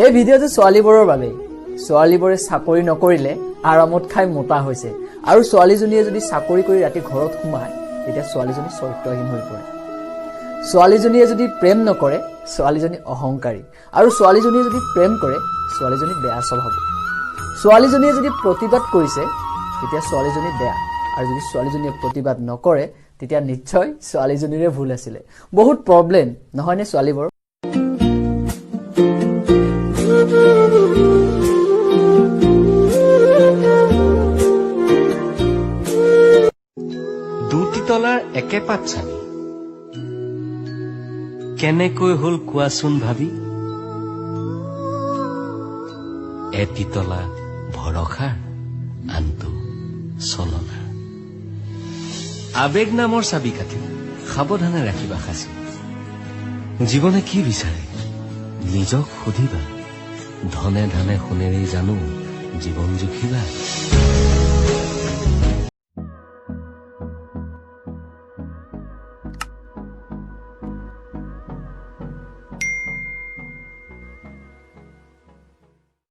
এই ভিডিঅ'টো ছোৱালীবোৰৰ বাবে। ছোৱালীবোৰে চাকৰি নকৰিলে আৰামত খাই মোটা হৈছে, আৰু ছোৱালীজনীয়ে যদি চাকৰি কৰি ৰাতি ঘৰত সোমায় তেতিয়া ছোৱালীজনী চৰিত্ৰহীন হৈ পৰে। ছোৱালীজনীয়ে যদি প্ৰেম নকৰে ছোৱালীজনী অহংকাৰী, আৰু ছোৱালীজনীয়ে যদি প্ৰেম কৰে ছোৱালীজনী বেয়া স্বভাৱ। ছোৱালীজনীয়ে যদি প্ৰতিবাদ কৰিছে তেতিয়া ছোৱালীজনী বেয়া, আৰু যদি ছোৱালীজনীয়ে প্ৰতিবাদ নকৰে তেতিয়া নিশ্চয় ছোৱালীজনীৰে ভুল আছিলে। বহুত প্ৰব্লেম নহয়নে ছোৱালীবোৰ? দুটি তলাৰ একে পাত চানি কেনেকৈ হল কোৱাচোন ভাবি, এটি তলা ভৰসাৰ আনটো চলনা। আবেগ নামৰ চাবি কাঠি সাৱধানে ৰাখিবা সাঁচি। জীৱনে কি বিচাৰে নিজক সুধিবা, ধনে ধানে সোণেৰে জানো জীৱন জুখিবা।